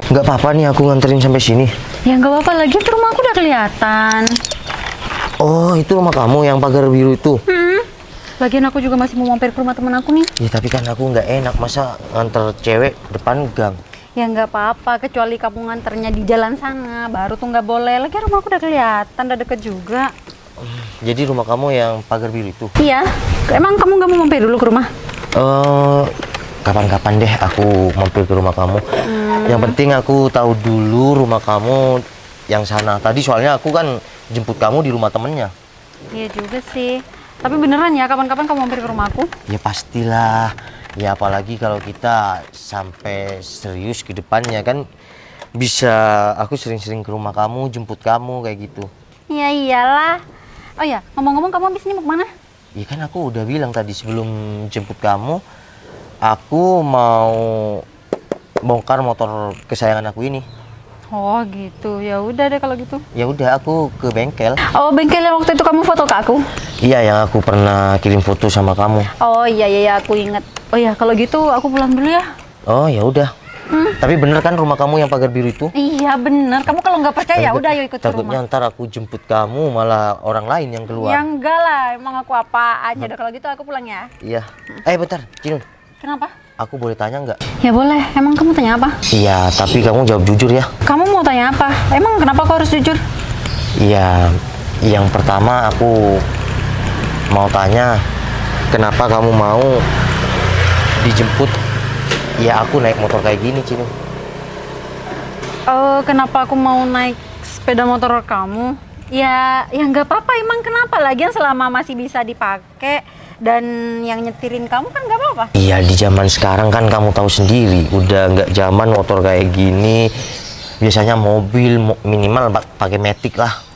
Nggak apa-apa nih aku nganterin sampai sini. Ya nggak apa-apa, lagi tuh rumah aku udah kelihatan. Oh, itu rumah kamu yang pagar biru itu? Lagian aku juga masih mau mampir ke rumah temen aku nih. Ya tapi kan aku nggak enak masa nganter cewek depan gang. Ya nggak apa-apa, kecuali kamu nganternya di jalan sana, baru tuh nggak boleh. Lagian rumah aku udah kelihatan, udah deket juga. Jadi rumah kamu yang pagar biru itu? Iya, emang kamu nggak mau mampir dulu ke rumah? Kapan-kapan deh aku mampir ke rumah kamu. Yang penting aku tahu dulu rumah kamu yang sana. Tadi soalnya aku kan jemput kamu di rumah temennya. Iya juga sih. Tapi beneran ya, kapan-kapan kamu mampir ke rumah aku? Ya pastilah. Ya apalagi kalau kita sampai serius ke depannya kan bisa aku sering-sering ke rumah kamu, jemput kamu kayak gitu. Iya iyalah. Oh ya, ngomong-ngomong kamu abis ini mau kemana? Ya kan aku udah bilang tadi sebelum jemput kamu, aku mau bongkar motor kesayangan aku ini. Oh gitu, ya udah deh kalau gitu. Ya udah aku ke bengkel. Oh bengkel yang waktu itu kamu foto ke aku? Iya yang aku pernah kirim foto sama kamu. Oh iya aku inget. Oh ya kalau gitu aku pulang dulu ya. Oh ya udah. Tapi bener kan rumah kamu yang pagar biru itu? Iya bener. Kamu kalau nggak percaya udah ayo ikut ke Takutnya rumah. ntar aku jemput kamu malah orang lain yang keluar. Ya enggak lah, emang aku apaan. Ya udah kalau gitu aku pulang ya. Iya. Bentar, Cinun. Kenapa? Aku boleh tanya nggak? Ya boleh. Emang kamu tanya apa? Iya, tapi kamu jawab jujur ya. Kamu mau tanya apa? Emang kenapa aku harus jujur? Iya, yang pertama aku mau tanya, kenapa kamu mau dijemput? Ya aku naik motor kayak gini, Cinun. Kenapa aku mau naik sepeda motor kamu? Ya nggak apa-apa. Emang kenapa? Lagian selama masih bisa dipakai dan yang nyetirin kamu kan nggak apa-apa. Iya, di zaman sekarang kan kamu tahu sendiri, udah nggak zaman motor kayak gini. Biasanya mobil minimal pakai matic lah.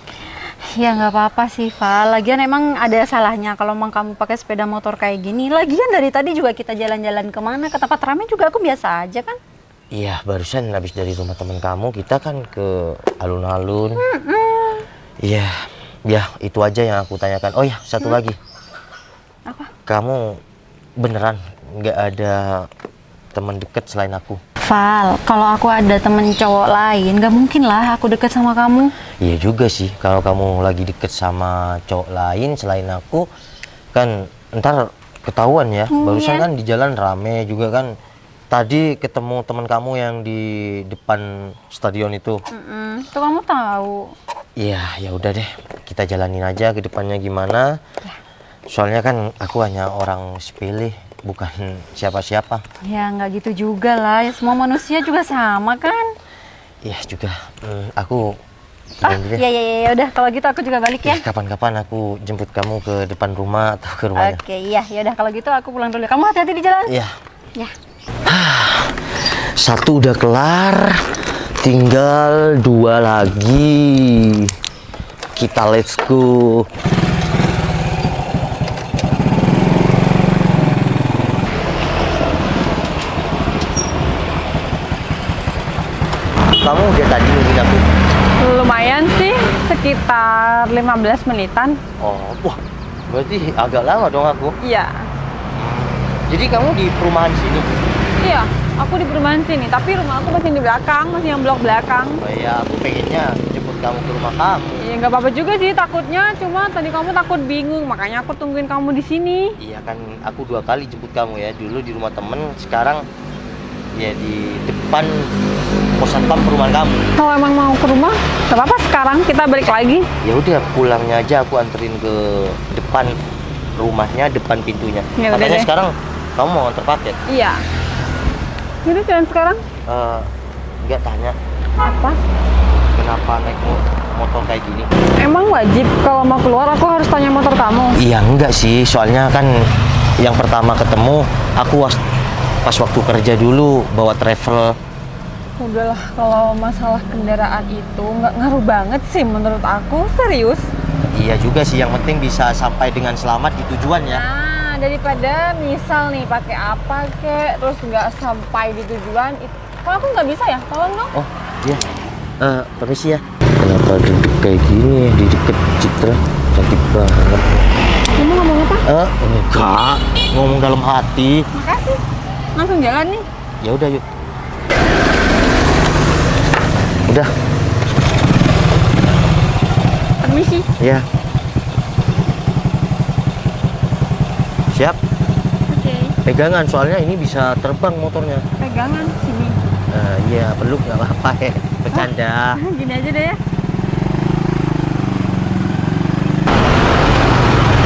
Ya nggak apa-apa sih, Val. Lagian emang ada salahnya kalau emang kamu pakai sepeda motor kayak gini. Lagian dari tadi juga kita jalan-jalan kemana, ke tempat ramai juga aku biasa aja kan. Iya, barusan habis dari rumah teman kamu, kita kan ke alun-alun. Iya, ya itu aja yang aku tanyakan. Oh ya, satu lagi. Apa? Kamu beneran nggak ada teman deket selain aku? Val, kalau aku ada temen cowok lain, nggak mungkin lah aku deket sama kamu. Iya juga sih, kalau kamu lagi deket sama cowok lain selain aku, kan ntar ketahuan ya. Barusan kan di jalan rame juga kan. Tadi ketemu teman kamu yang di depan stadion itu. Itu kamu tahu. Iya, ya udah deh, kita jalanin aja ke depannya gimana. Soalnya kan aku hanya orang sepele, bukan siapa-siapa. Ya nggak gitu juga lah, ya semua manusia juga sama kan. Iya juga, aku Ya udah kalau gitu aku juga balik ya. Kapan-kapan aku jemput kamu ke depan rumah atau ke rumahnya. Oke, iya ya udah kalau gitu aku pulang dulu. Kamu hati-hati di jalan. Iya. Ya. Satu udah kelar, tinggal 2 lagi. Kita let's go. Kamu udah tadi nungguin aku? Lumayan sih, sekitar 15 menitan. Oh, wah, berarti agak lama dong aku. Iya. Jadi kamu di perumahan sini? Iya, aku di perumahan sini, tapi rumah aku masih di belakang, masih yang blok belakang. Oh iya, aku pengennya jemput kamu ke rumah kamu. Ya nggak apa-apa juga sih takutnya, cuma tadi kamu takut bingung, makanya aku tungguin kamu di sini. Iya kan, aku 2 kali jemput kamu ya. Dulu di rumah temen, sekarang ya di depan pos satpam perumahan kamu. Kalau emang mau ke rumah, nggak apa-apa sekarang kita balik lagi. Ya udah, pulangnya aja aku anterin ke depan rumahnya, depan pintunya. Ya udah Makanya deh. sekarang kamu mau antar paket? Iya. Jadi jalan sekarang? Nggak tanya Apa? kenapa naik motor kayak gini. Emang wajib kalau mau keluar aku harus tanya motor kamu? Iya enggak sih, soalnya kan yang pertama ketemu aku pas waktu kerja dulu bawa travel. Udahlah, kalau masalah kendaraan itu nggak ngaruh banget sih menurut aku, serius. Iya juga sih, yang penting bisa sampai dengan selamat di tujuan ya. Nah, daripada misal nih pakai apa kek, terus nggak sampai di tujuan, kalau aku nggak bisa ya, tolong dong. Oh iya, permisi ya. Kenapa duduk kayak gini ya di deket Citra? Cantik banget. Kamu ngomong apa? Enggak, ngomong dalam hati. Makasih. Langsung jalan nih. Ya udah yuk. Udah. Permisi. Ya. Siap. Oke. Pegangan soalnya ini bisa terbang motornya. Pegangan sini. Iya, peluk nggak apa-apa ya. Bercanda. Gini aja deh ya.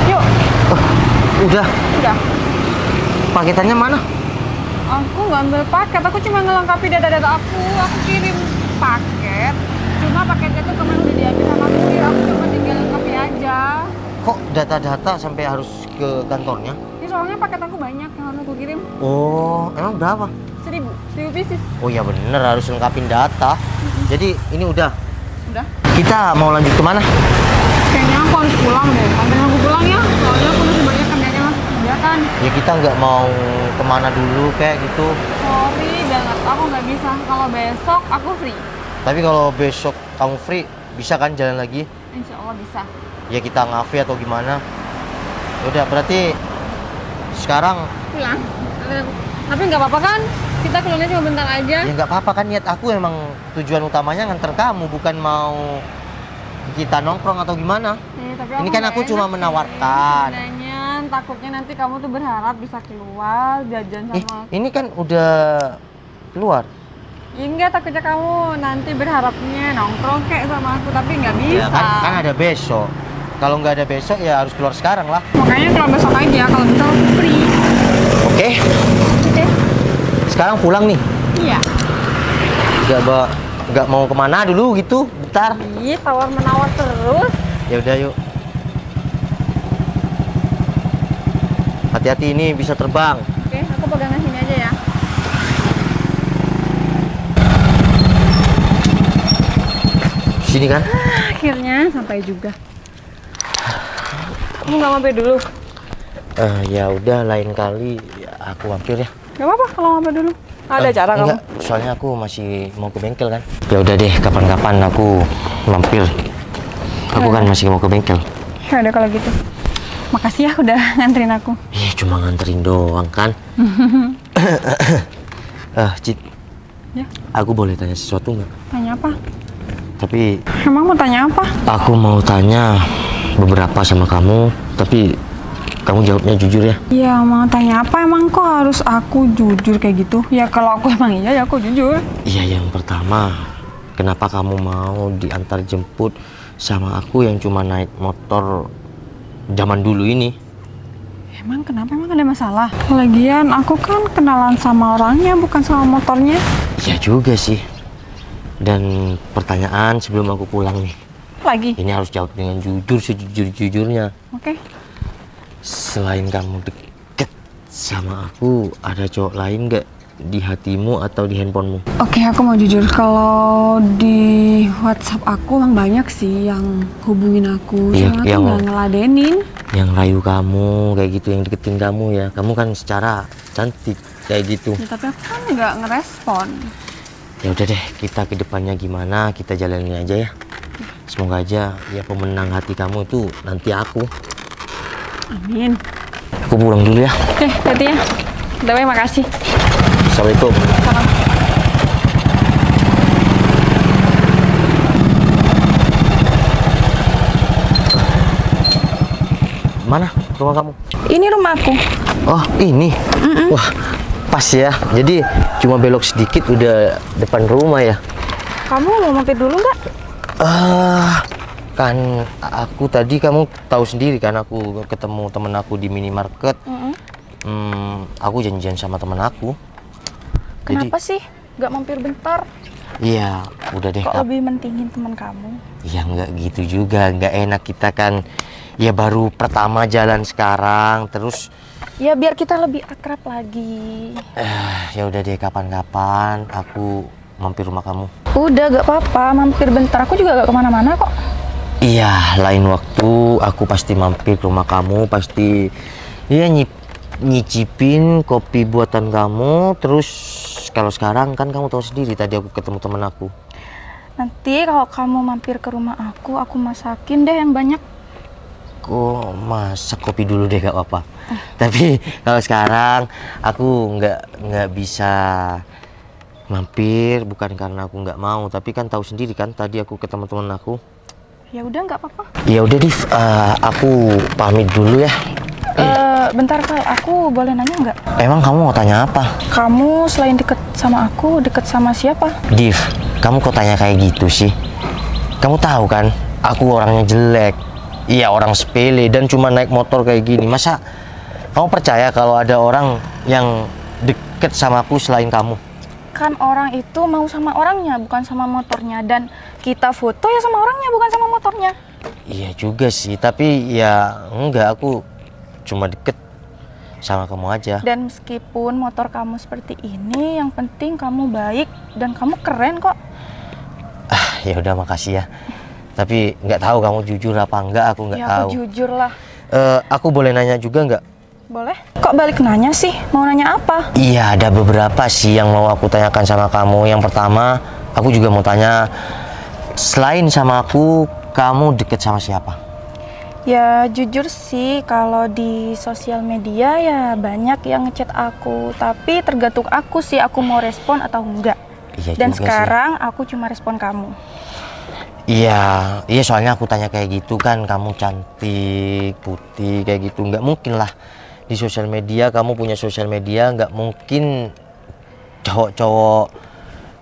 Yuk. Udah. Udah. Paketannya mana? Aku nggak ambil paket, aku cuma ngelengkapi data-data aku. Aku kirim paket, cuma paketnya tuh kemarin udah diambil sama kurir. Aku cuma tinggal lengkapi aja. Kok data-data sampai harus ke kantornya? Ini soalnya paket aku banyak yang harus aku kirim. Oh, emang berapa? 1000 pieces. Oh ya bener, harus lengkapin data. Jadi ini udah. Udah. Kita mau lanjut kemana? Kayaknya aku harus pulang deh. Anterin aku pulang ya, soalnya aku masih banyak kerjanya mas. Ya kan? Ya kita nggak mau kemana dulu kayak gitu. Sorry banget, aku nggak bisa. Kalau besok aku free. Tapi kalau besok kamu free, bisa kan jalan lagi? Insya Allah bisa. Ya kita ngafe atau gimana? Udah berarti sekarang Pulang. Tapi nggak apa-apa kan? Kita keluarnya cuma bentar aja. ya nggak apa-apa kan, niat aku emang tujuan utamanya nganter kamu, bukan mau kita nongkrong atau gimana. Tapi Ini kan nggak aku cuma enak sih menawarkan. sebenarnya. Takutnya nanti kamu tuh berharap bisa keluar jajan sama aku. Ini kan udah keluar. Ya enggak, takutnya kamu nanti berharapnya nongkrong kayak sama aku, tapi nggak bisa. Ya kan ada besok. Kalau nggak ada besok ya harus keluar sekarang lah. Makanya kalau besok aja, kalau bisa aku free. Oke. Oke. Sekarang pulang nih. Iya. Nggak mau kemana dulu gitu, bentar. Ih, tawar menawar terus. Ya udah yuk. Hati-hati ini bisa terbang. Oke, aku pegangan sini aja ya. Sini kan? Akhirnya sampai juga. Kamu nggak mampir dulu? Ya udah lain kali aku mampir ya. Gak apa-apa kalau mampir dulu. Ada acara kamu? Enggak, soalnya aku masih mau ke bengkel kan. Ya udah deh, kapan-kapan aku mampir. Aku kan masih mau ke bengkel. Ya udah kalau gitu. Makasih ya udah nganterin aku. Cuma nganterin doang kan. Cit. Ya. Aku boleh tanya sesuatu nggak? Tanya apa? Tapi Emang mau tanya apa? aku mau tanya beberapa sama kamu, tapi kamu jawabnya jujur ya. Ya mau tanya apa, emang kok harus aku jujur kayak gitu? Ya kalau aku emang iya ya aku jujur. Iya, yang pertama, kenapa kamu mau diantar jemput sama aku yang cuma naik motor zaman dulu ini? Emang kenapa, emang ada masalah? Lagian aku kan kenalan sama orangnya bukan sama motornya. Iya juga sih. Dan pertanyaan sebelum aku pulang nih, Lagi? ini harus jawab dengan jujur, sejujur-jujurnya. Oke. Selain kamu deket sama aku, ada cowok lain nggak di hatimu atau di handphonemu? Oke, aku mau jujur, kalau di WhatsApp aku emang banyak sih yang hubungin aku, Iya, cuma yang- tuh nggak ngeladenin. Yang rayu kamu kayak gitu, yang deketin kamu ya. Kamu kan secara cantik kayak gitu. Ya, tapi aku kan nggak ngerespon. Ya udah deh, kita ke depannya gimana kita jalanin aja ya. Semoga aja ya pemenang hati kamu itu nanti aku. Amin. Aku pulang dulu ya. Oke, hati ya. Udah, makasih. Assalamualaikum. Salam. Mana rumah kamu? Ini rumahku. Oh ini. Wah pas ya. Jadi cuma belok sedikit udah depan rumah ya. Kamu mau mampir dulu nggak? Kan aku tadi, kamu tahu sendiri kan, aku ketemu temen aku di minimarket. Aku janjian sama temen aku. Kenapa sih nggak mampir bentar? Iya, udah deh Kok Kak. lebih mentingin teman kamu? Ya nggak gitu juga, nggak enak kita kan. Ya baru pertama jalan sekarang, terus Ya biar kita lebih akrab lagi. ya udah deh, kapan-kapan aku mampir rumah kamu. Udah gak apa-apa, mampir bentar. Aku juga gak kemana-mana kok. Iya, lain waktu aku pasti mampir ke rumah kamu, pasti ya nyicipin kopi buatan kamu. Terus kalau sekarang kan kamu tahu sendiri, tadi aku ketemu temen aku. Nanti kalau kamu mampir ke rumah aku masakin deh yang banyak. Kok masak kopi dulu deh, gak apa-apa. Tapi kalau sekarang aku nggak bisa Mampir bukan karena aku nggak mau, tapi kan tahu sendiri kan tadi aku ke teman-teman aku. Ya udah nggak apa-apa. Ya udah Div, aku pamit dulu ya. Bentar Kak, aku boleh nanya nggak? Emang kamu mau tanya apa? Kamu selain deket sama aku, deket sama siapa? Div, kamu kok tanya kayak gitu sih? Kamu tahu kan, aku orangnya jelek. Iya, orang sepele dan cuma naik motor kayak gini. Masa kamu percaya kalau ada orang yang deket sama aku selain kamu? Kan orang itu mau sama orangnya, bukan sama motornya. Dan kita foto ya sama orangnya, bukan sama motornya. Iya juga sih, tapi ya enggak, aku cuma deket sama kamu aja. Dan meskipun motor kamu seperti ini, yang penting kamu baik dan kamu keren kok. Ya udah, makasih ya. Tapi nggak tahu kamu jujur apa enggak, aku nggak Ya tahu. aku jujur lah. Aku boleh nanya juga nggak? Boleh? Kok balik nanya sih? Mau nanya apa? Iya, ada beberapa sih yang mau aku tanyakan sama kamu. Yang pertama, aku juga mau tanya, selain sama aku, kamu deket sama siapa? Ya jujur sih, kalau di sosial media ya banyak yang ngechat aku. Tapi tergantung aku sih, aku mau respon atau enggak. Iya Dan juga sekarang aku cuma respon kamu. Iya, soalnya aku tanya kayak gitu kan, kamu cantik, putih, kayak gitu. Nggak mungkin lah di sosial media, kamu punya sosial media, nggak mungkin cowok-cowok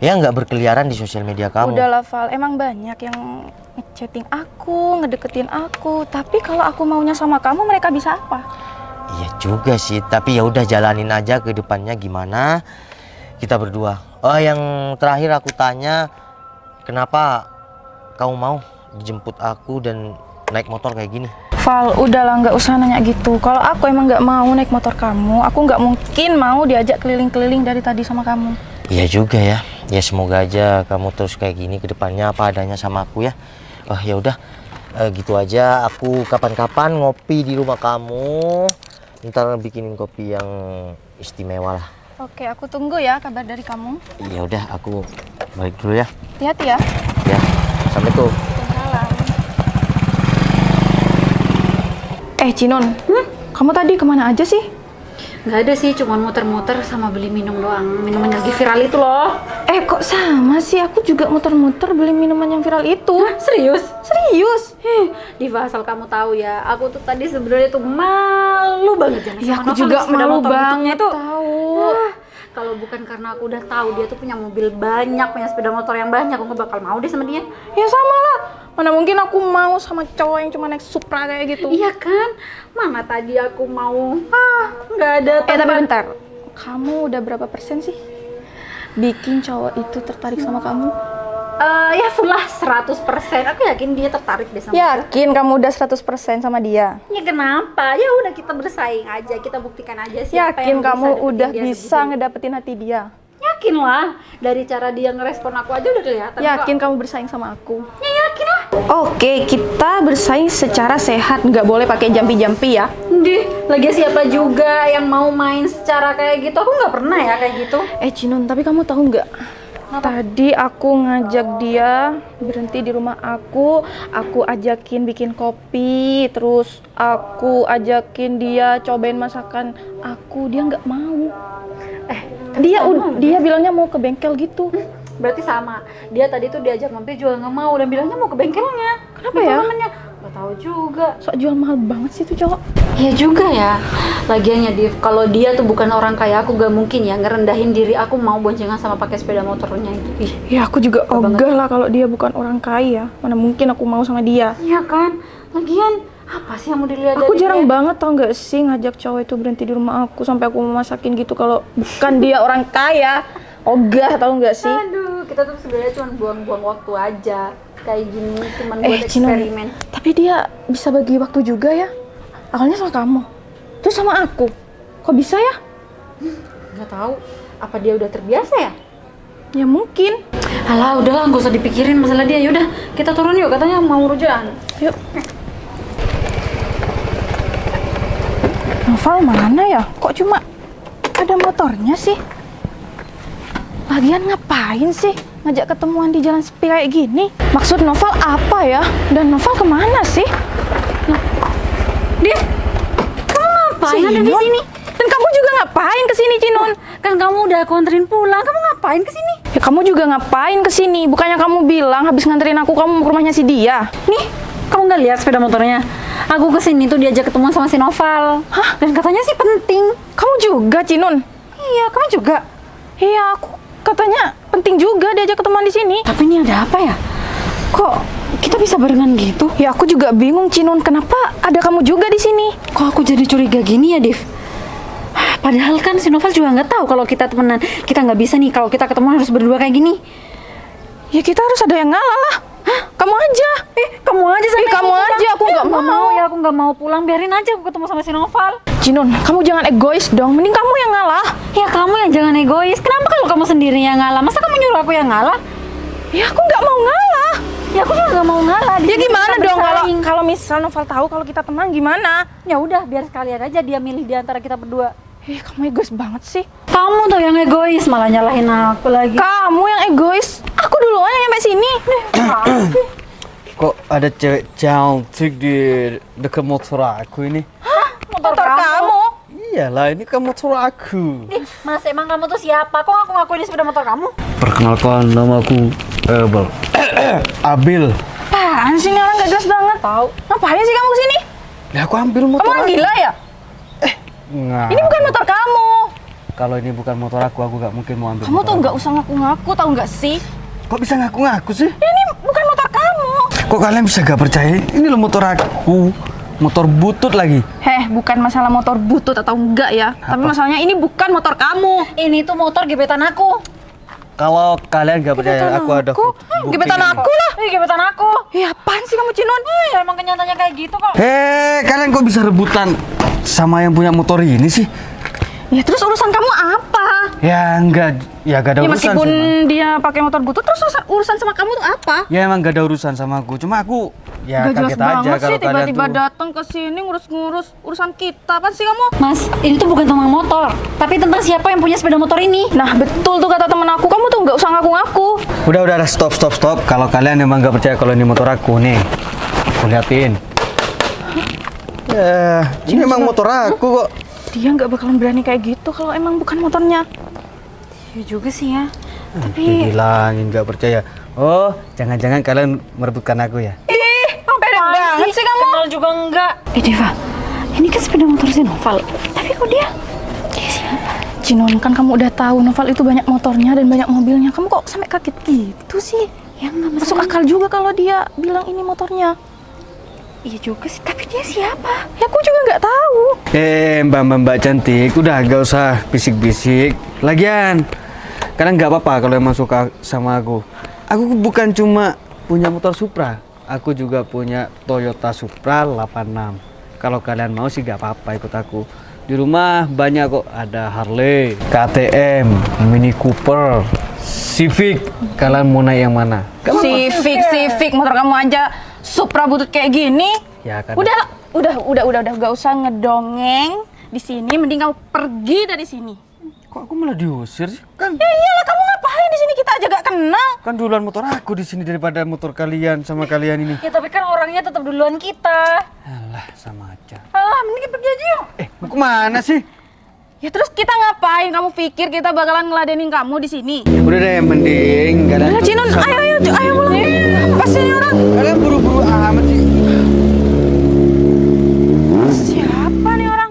ya nggak berkeliaran di sosial media kamu. Udah lah Val, emang banyak yang ngechatting aku, ngedeketin aku. Tapi kalau aku maunya sama kamu, mereka bisa apa? Iya juga sih, tapi ya udah jalanin aja ke depannya gimana kita berdua. Oh, yang terakhir aku tanya, kenapa kamu mau dijemput aku dan naik motor kayak gini? Val, udahlah nggak usah nanya gitu. Kalau aku emang nggak mau naik motor kamu, aku nggak mungkin mau diajak keliling-keliling dari tadi sama kamu. Iya juga ya. Ya semoga aja kamu terus kayak gini ke depannya apa adanya sama aku ya. Oh ya udah, gitu aja. Aku kapan-kapan ngopi di rumah kamu. Ntar bikinin kopi yang istimewa lah. Oke, aku tunggu ya kabar dari kamu. Ya udah, aku balik dulu ya. Hati-hati ya. Ya, assalamualaikum. Cinon, kamu tadi kemana aja sih? Nggak ada sih, cuma muter-muter sama beli minum doang. Minuman yang lagi viral itu loh. Kok sama sih? Aku juga muter-muter beli minuman yang viral itu. Hah, serius? Serius? Diva, asal kamu tahu ya, aku tuh tadi sebenarnya tuh malu banget jangan Ya sama aku Novel juga naik sepeda malu motor bentuknya banget itu. tahu. Kalau bukan karena aku udah tahu dia tuh punya mobil banyak, punya sepeda motor yang banyak, aku nggak bakal mau deh sama dia. Ya sama lah. Mana mungkin aku mau sama cowok yang cuma naik Supra kayak gitu. Iya kan? Mana tadi aku mau, nggak ada Tapi tempat. bentar. Kamu udah berapa persen sih bikin cowok itu tertarik sama kamu? Ya full lah 100%. Aku yakin dia tertarik deh sama aku. Yakin kamu udah 100% sama dia? Ya kenapa? Ya udah kita bersaing aja, kita buktikan aja siapa Yakin yang kamu bisa deketin udah dia bisa gitu. ngedapetin hati dia? Yakin lah, dari cara dia ngerespon aku aja udah kelihatan. Yakin kok. kamu bersaing sama aku? Ya yakin lah. Oke, kita bersaing secara sehat, nggak boleh pakai jampi-jampi ya. Dih, lagi siapa juga yang mau main secara kayak gitu? Aku nggak pernah ya kayak gitu. Cinun, tapi kamu tahu nggak? Tadi aku ngajak dia berhenti di rumah aku ajakin bikin kopi, terus aku ajakin dia cobain masakan aku, dia nggak mau. Dia bilangnya mau ke bengkel gitu. Berarti sama. Dia tadi tuh diajak mampir juga nggak mau dan bilangnya mau ke bengkelnya. Kenapa Gitu ya? namanya. Gak tahu juga. Sok jual mahal banget sih tuh cowok. Iya juga ya. Lagiannya Div, kalau dia tuh bukan orang kaya, aku gak mungkin ya ngerendahin diri aku mau boncengan sama pakai sepeda motornya itu. Ih, Ya aku juga banget. ogah lah kalau dia bukan orang kaya. Mana mungkin aku mau sama dia. iya kan? Lagian apa sih yang mau dilihat Aku dari jarang dia? banget tau nggak sih ngajak cowok itu berhenti di rumah aku sampai aku mau masakin gitu kalau bukan dia orang kaya. Ogah tau nggak sih? Aduh, kita tuh sebenarnya cuma buang-buang waktu aja. Kayak gini cuma buat Cino, eksperimen. tapi dia bisa bagi waktu juga ya. Awalnya sama kamu, terus sama aku. Kok bisa ya? Gak tahu. Apa dia udah terbiasa ya? Ya mungkin. Alah, udahlah, gak usah dipikirin masalah dia. Yaudah, kita turun yuk. Katanya mau rujukan. Yuk. Noval mana ya? Kok cuma ada motornya sih? Lagian ngapain sih ngajak ketemuan di jalan sepi kayak gini? Maksud Noval apa ya? Dan Noval kemana sih? Dia, kamu ngapain ada di Cinon? sini? Dan kamu juga ngapain kesini, Cinon? Kan kamu udah aku anterin pulang. Kamu ngapain kesini? Ya kamu juga ngapain kesini? Bukannya kamu bilang habis nganterin aku kamu mau ke rumahnya si dia? Nih, kamu nggak lihat sepeda motornya? Aku kesini tuh diajak ketemuan sama si Noval. Hah? Dan katanya sih penting. Kamu juga, Cinun? Iya, kamu juga. Iya, aku katanya penting juga diajak ketemuan di sini. Tapi ini ada apa ya? Kok kita bisa barengan gitu? Ya aku juga bingung, Cinun. Kenapa ada kamu juga di sini? Kok aku jadi curiga gini ya, Div? Padahal kan si Noval juga nggak tahu kalau kita temenan. Kita nggak bisa nih kalau kita ketemu harus berdua kayak gini. Ya kita harus ada yang ngalah lah. Hah? Kamu aja. Kamu aja sama kamu aja. Aku nggak mau. Ya aku nggak mau pulang. Biarin aja aku ketemu sama si Noval. Cinun, kamu jangan egois dong. Mending kamu yang ngalah. Ya kamu yang jangan egois. Kenapa kalau kamu sendiri yang ngalah? Masa kamu nyuruh aku yang ngalah? Ya aku nggak mau ngalah. Ya aku juga nggak mau ngalah. Di Ya sini gimana kita dong bersaing. kalau misal Noval tahu kalau kita teman gimana? Ya udah, biar sekalian aja dia milih di antara kita berdua. Kamu egois banget sih. Kamu tuh yang egois, malah nyalahin aku lagi. Kamu yang egois. Aku duluan yang nyampe sini. Kok ada cewek cantik di dekat motor aku ini? Motor kamu? Iyalah, ini kan motor aku. Mas, emang kamu tuh siapa? Kok aku ngakuin di sepeda motor kamu? Perkenalkan, nama aku Abel. Abil. Apaan sih ini orang gak jelas banget? Tahu. Ngapain sih kamu kesini? Ya aku ambil motor Kamu orang aku. gila ya? Nggak. Ini bukan motor kamu. Kalau ini bukan motor aku gak mungkin mau ambil Kamu motor tuh aku. nggak usah ngaku-ngaku, tahu nggak sih? Kok bisa ngaku-ngaku sih? Ini bukan motor kamu. Kok kalian bisa gak percaya? Ini loh motor aku. Motor butut lagi. Bukan masalah motor butut atau enggak ya. Tapi masalahnya ini bukan motor kamu. Ini tuh motor gebetan aku. Kalau kalian gak percaya, aku ada Gebetan aku lah. Gebetan aku. Apaan sih kamu, Cinun? Ya emang kenyataannya kayak gitu kok. Kalian kok bisa rebutan sama yang punya motor ini sih? Ya terus urusan kamu apa? Ya enggak, ya gak ada Ya urusan meskipun sih, Emang. dia pakai motor butut, terus urusan sama kamu tuh apa? Ya emang gak ada urusan sama aku, cuma aku ya Gak jelas kaget aja banget kalau sih kalian tiba-tiba tuh. datang ke sini ngurus-ngurus urusan kita. Apa sih kamu? Mas, ini tuh bukan tentang motor, tapi tentang siapa yang punya sepeda motor ini. Nah betul tuh kata temen aku, kamu tuh nggak usah ngaku-ngaku. Udah, stop. Kalau kalian emang gak percaya kalau ini motor aku nih, aku liatin. Ya, ini emang motor aku kok. Dia nggak bakalan berani kayak gitu kalau emang bukan motornya. Ya juga sih ya. Dibilangin gak percaya. Oh, jangan-jangan kalian merebutkan aku ya? Pede banget sih kamu. Kenal juga enggak. Deva, ini kan sepeda motor si Noval. Tapi kok dia siapa? Cinun, kan kamu udah tahu Noval itu banyak motornya dan banyak mobilnya. Kamu kok sampai kaget gitu sih? Ya nggak Masuk akal juga kalau dia bilang ini motornya. Iya juga sih, tapi dia siapa? Ya aku juga nggak tahu. Mbak cantik, udah gak usah bisik-bisik. Lagian, kalian gak apa-apa kalau emang suka sama aku. Aku bukan cuma punya motor Supra, aku juga punya Toyota Supra 86. Kalau kalian mau sih gak apa-apa ikut aku. Di rumah banyak kok, ada Harley, KTM, Mini Cooper, Civic. Kalian mau naik yang mana? Civic motor kamu aja Supra butut kayak gini. Ya kan. Udah, gak usah ngedongeng di sini. Mending kamu pergi dari sini. Kok aku malah diusir sih? Kan Ya iyalah, kamu ngapain di sini? Kita aja gak kenal. kan duluan motor aku di sini daripada motor kalian sama kalian ini. Ya tapi kan orangnya tetap duluan kita. Alah, sama aja. Alah, mending pergi aja yuk. Mau kemana sih? Ya terus kita ngapain? Kamu pikir kita bakalan ngeladenin kamu di sini? Udah deh, mending kalian. Ya Cinun, ayo pulang. Apa sih ini orang? Kalian buru-buru amat sih. Siapa nih orang?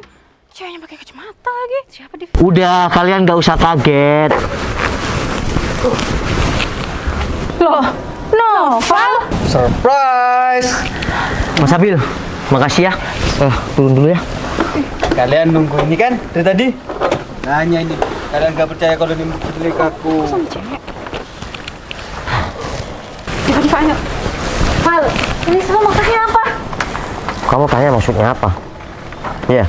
Ceweknya pakai kacamata lagi. Siapa di? Udah, kalian gak usah kaget. Loh, Noval. Surprise. Mas Abil, makasih ya. Turun dulu ya. Kalian nunggu ini kan dari tadi? Nanya ini. Kalian gak percaya kalau ini milik aku. Diva, ayo. Val, ini semua maksudnya apa? Kamu tanya maksudnya apa? Iya.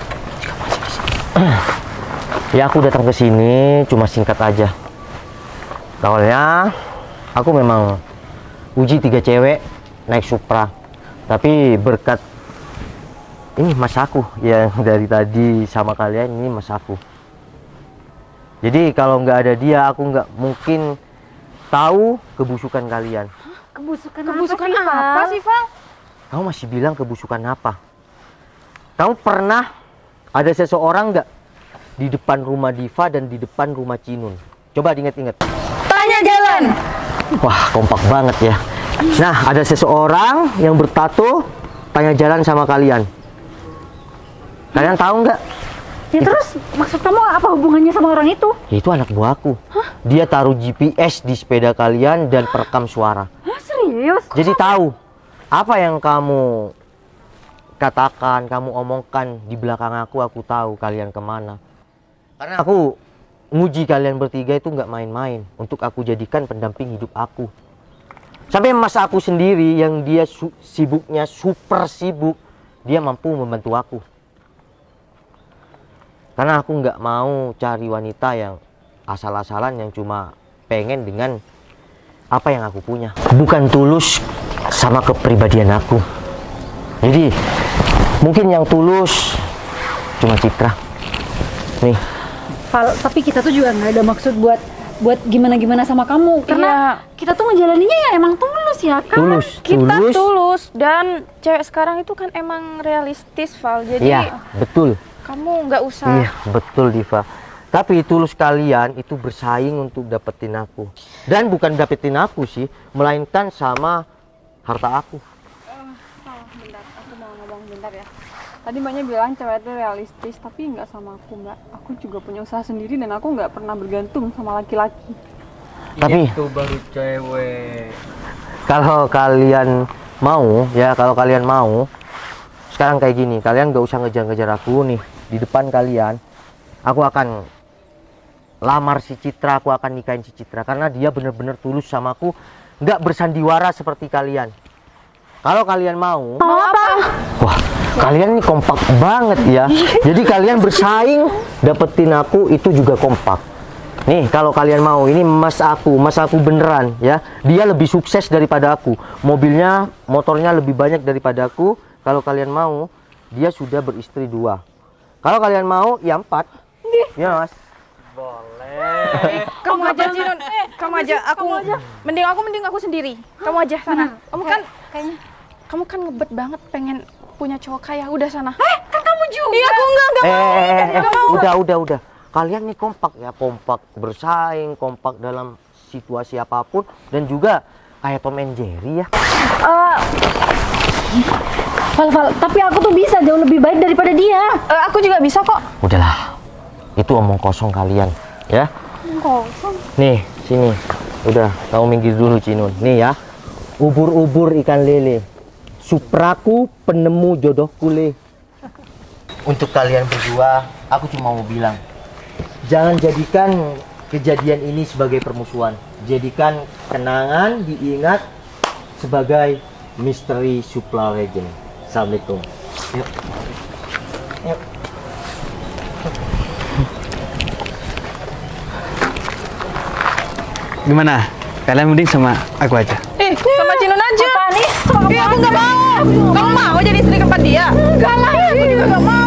Ya aku datang ke sini cuma singkat aja. Awalnya aku memang uji 3 cewek naik Supra. Tapi berkat ini mas aku yang dari tadi sama kalian, ini mas aku. Jadi kalau nggak ada dia aku nggak mungkin tahu kebusukan kalian. Kebusukan Apa sih, Val? Kamu masih bilang kebusukan apa? Kamu pernah ada seseorang nggak di depan rumah Diva dan di depan rumah Cinun. Coba diingat-ingat. Tanya jalan. Wah, kompak banget ya. Nah, ada seseorang yang bertato tanya jalan sama kalian. Kalian tahu nggak? Ya terus maksud kamu apa hubungannya sama orang itu? Ya, itu anak buahku. Dia taruh GPS di sepeda kalian dan perekam suara. Hah, serius? Jadi tahu apa yang kamu katakan, kamu omongkan di belakang aku tahu kalian kemana. Karena aku nguji kalian bertiga itu nggak main-main untuk aku jadikan pendamping hidup aku. Sampai mas aku sendiri yang dia sibuknya super sibuk, dia mampu membantu aku. Karena aku nggak mau cari wanita yang asal-asalan yang cuma pengen dengan apa yang aku punya. Bukan tulus sama kepribadian aku. Jadi mungkin yang tulus cuma Citra. Nih. Val, tapi kita tuh juga nggak ada maksud buat gimana-gimana sama kamu. Karena kita tuh ngejalaninnya ya emang tulus ya kan? Tulus. Kita tulus dan cewek sekarang itu kan emang realistis, Val. Jadi Iya, betul. kamu nggak usah. Iya, betul Diva. Tapi tulus kalian itu bersaing untuk dapetin aku. Dan bukan dapetin aku sih, melainkan sama harta aku. Bentar, aku mau ngomong bentar ya. Tadi mbaknya bilang cewek itu realistis, tapi nggak sama aku mbak. Aku juga punya usaha sendiri dan aku nggak pernah bergantung sama laki-laki. Tapi itu baru cewek. kalau kalian mau, ya kalau kalian mau, sekarang kayak gini, kalian gak usah ngejar-ngejar aku nih. Di depan kalian, aku akan lamar si Citra, aku akan nikahin si Citra. Karena dia bener-bener tulus sama aku, nggak bersandiwara seperti kalian. Kalau kalian mau apa? wah, kalian nih kompak banget ya. Jadi kalian bersaing dapetin aku itu juga kompak. Nih, kalau kalian mau, ini mas aku beneran ya. Dia lebih sukses daripada aku. Mobilnya, motornya lebih banyak daripada aku. Kalau kalian mau, dia sudah beristri 2. Kalau kalian mau, ya 4. Ya, Mas. Kamu aja Cinun, kamu aja. Mending aku sendiri. Kamu aja sana. Kamu kan ngebet banget pengen punya cowok kaya. Udah sana. Kan kamu juga. Iya, aku enggak mau. Udah. Kalian nih kompak ya, kompak bersaing, kompak dalam situasi apapun, dan juga kayak Tom and Jerry ya. Val, tapi aku tuh bisa jauh lebih baik daripada dia. Aku juga bisa kok. Udahlah, itu omong kosong kalian ya. Kosong. Nih, sini. Udah, kamu minggir dulu Cinun. Nih ya, ubur-ubur ikan lele. Supraku penemu jodohku le. Untuk kalian berdua, aku cuma mau bilang, jangan jadikan kejadian ini sebagai permusuhan. Jadikan kenangan diingat sebagai misteri Supla Legend. Assalamualaikum. Yuk. Yuk. Gimana? Kalian mending sama aku aja. Sama Cinun aja. Apa nih? Aku nggak mau. Kamu mau jadi istri keempat dia? Enggak lah, aku juga nggak mau.